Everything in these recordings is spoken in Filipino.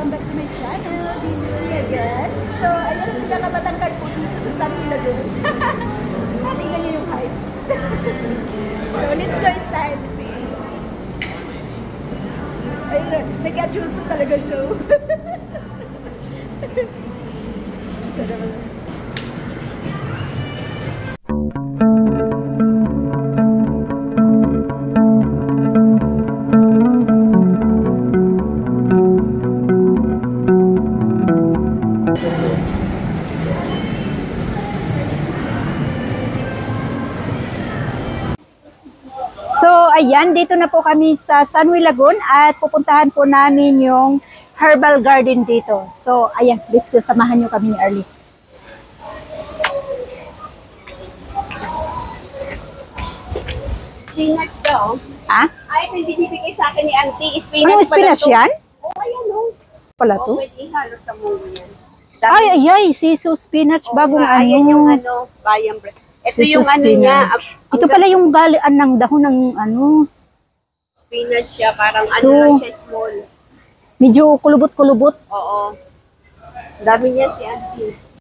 welcome back to my channel. This is me again. So, ayan ang pinakabatangkad po dito sa San Lagoon. Tingnan niyo yung height. So, let's go inside. Ayun, nag-adjusto talaga siya. So, naman. So, ayan, dito na po kami sa San Lagoon at pupuntahan po namin yung herbal garden dito. So, ayan, let's go, samahan nyo kami ni Arlie. Spinach daw. Ha? Ay, may binibigay sa akin ni Auntie. Spinach Ano, spinach yan? Oo, ayan o. Pala to? Pwede ihalo sa munggo yan. Ay, siso spinach, bagong ano. Ayan yung bayang bread. Ito Siso yung ano niya. Ito pala yung galian ng dahon ng ano. Spinach siya, parang So, ano lang siya, small. Medyo kulubot-kulubot. Oo. Dami niya si Auntie.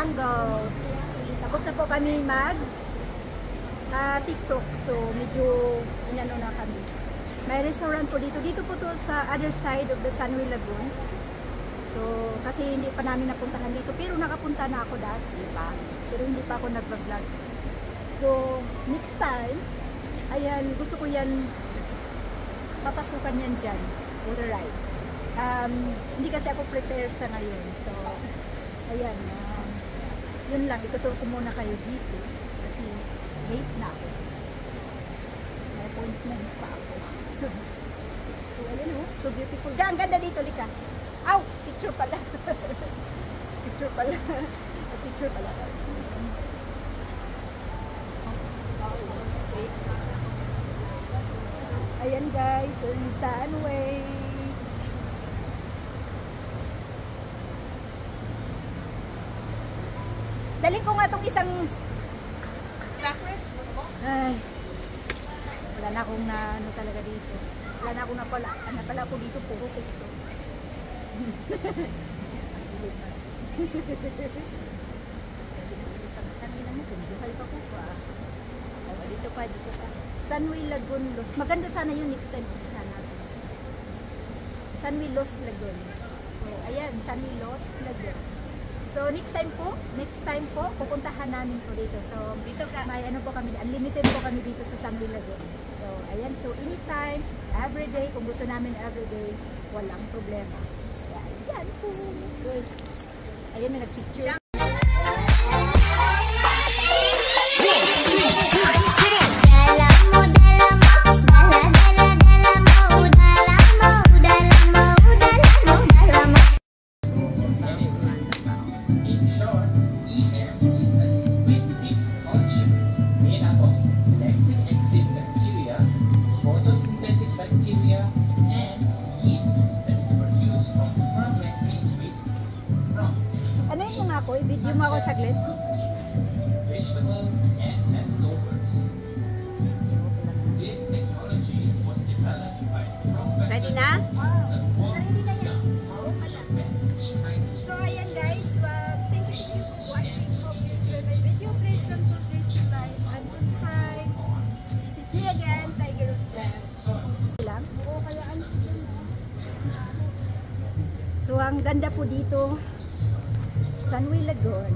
mango. Tapos na po kami mag TikTok. So, medyo inano na kami. May restaurant po dito. Dito po to sa other side of the Sunway Lagoon. So, kasi hindi pa namin napuntahan dito. Pero nakapunta na ako dati, diba? Pero hindi pa ako nag-vlog. So, next time, ayan, gusto ko yan, papasukan yan dyan, water rides. Hindi kasi ako prepared sa ngayon. So, ayan, yun lang, ituturo ko muna kayo dito. Kasi, late na ako. May appointment pa ako. So, ayan o, so beautiful. Ang ganda dito, Lika. Aw! Picture pala. Picture pala. Picture pala. Ayan guys, so yung Sunway. Daling ko nga itong isang... Ay, wala na akong ano talaga dito. Wala na akong napala ako dito, puro TikTok. Dito pa. Sunway Lagoon Lost. Maganda sana yung next time punta natin. Sunway Lost Lagoon. So, ayan, Sunway Lost Lagoon. So, next time po, pupuntahan namin po dito. So, dito may ano po kami, unlimited po kami dito sa Sunway Lagoon. So, ayan, so anytime, everyday, kung gusto namin everyday, walang problema. Ayan po. Ayan, may nagpicture. I-video mo ako saglit. Vegetables and leftovers. This technology was developed by Professor. Ready na? Ready na yan. So ayan guys, thank you for watching. Hope you enjoyed my video. Please don't forget to like and subscribe. This is me again, Tiger Rose Vlog. So ang ganda po dito. Sunway Lagoon.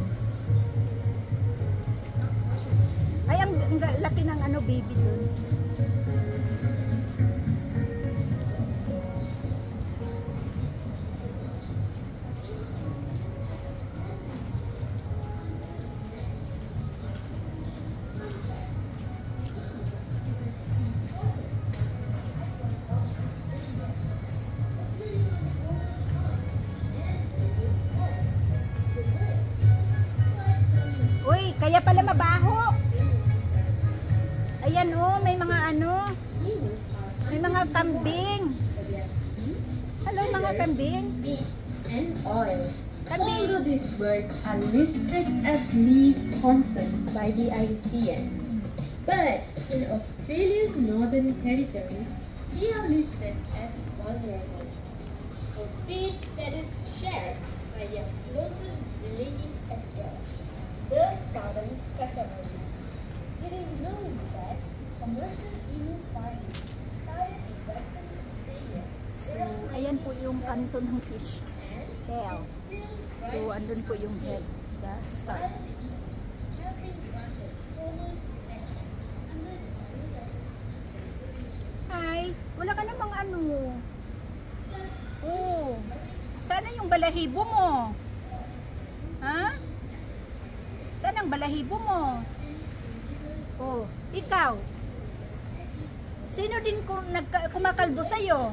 Ay, ang laki ng ano baby dun. Kaya pala mabaho. Ayan oh, may mga ano. May mga kambing. Hello mga kambing. And oil. Kambing. Although these birds are listed as least concern by the IUCN, but in Australia's Northern Territory, they are listed as vulnerable. A fate that is shared by their closest relative as well, the southern cassowary. It is known that commercial emu farming started in Western Australia. So, ayan po yung kanto ng fish tail. So, andun po yung head sa start. Hi! Wala ka namang ano. Oh, sana yung balahibo mo. Ha? Saan ang balahibo mo? Oh, ikaw. Sino din kumakalbo sa'yo?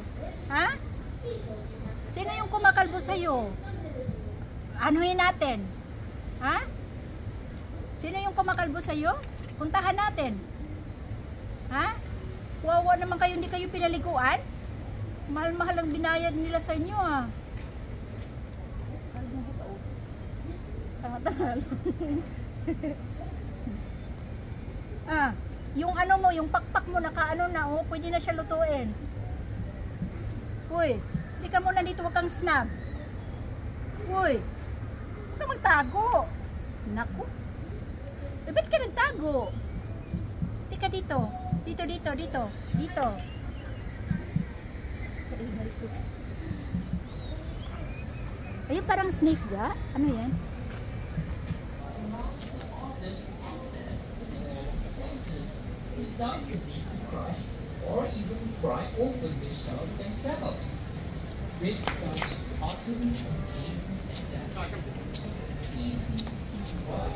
Ha? Sino yung kumakalbo sa'yo? Anuhin natin. Ha? Sino yung kumakalbo sa'yo? Puntahan natin. Ha? Wawa naman kayo, hindi kayo pinaliguan? Mahal-mahal ang binayad nila sa inyo ah. Yung ano mo, yung pakpak mo nakaano na oh, pwede na siya lutuin. Uy, hindi ka muna dito, wag kang snap. Uy, huwag ka magtago. Naku. Ba't ka nagtago? Tika dito. Dito. Ayun parang snake ga? Ano yan? Without the need to crush or even pry open the shells themselves. With such utterly amazing adaptation, it's easy to see why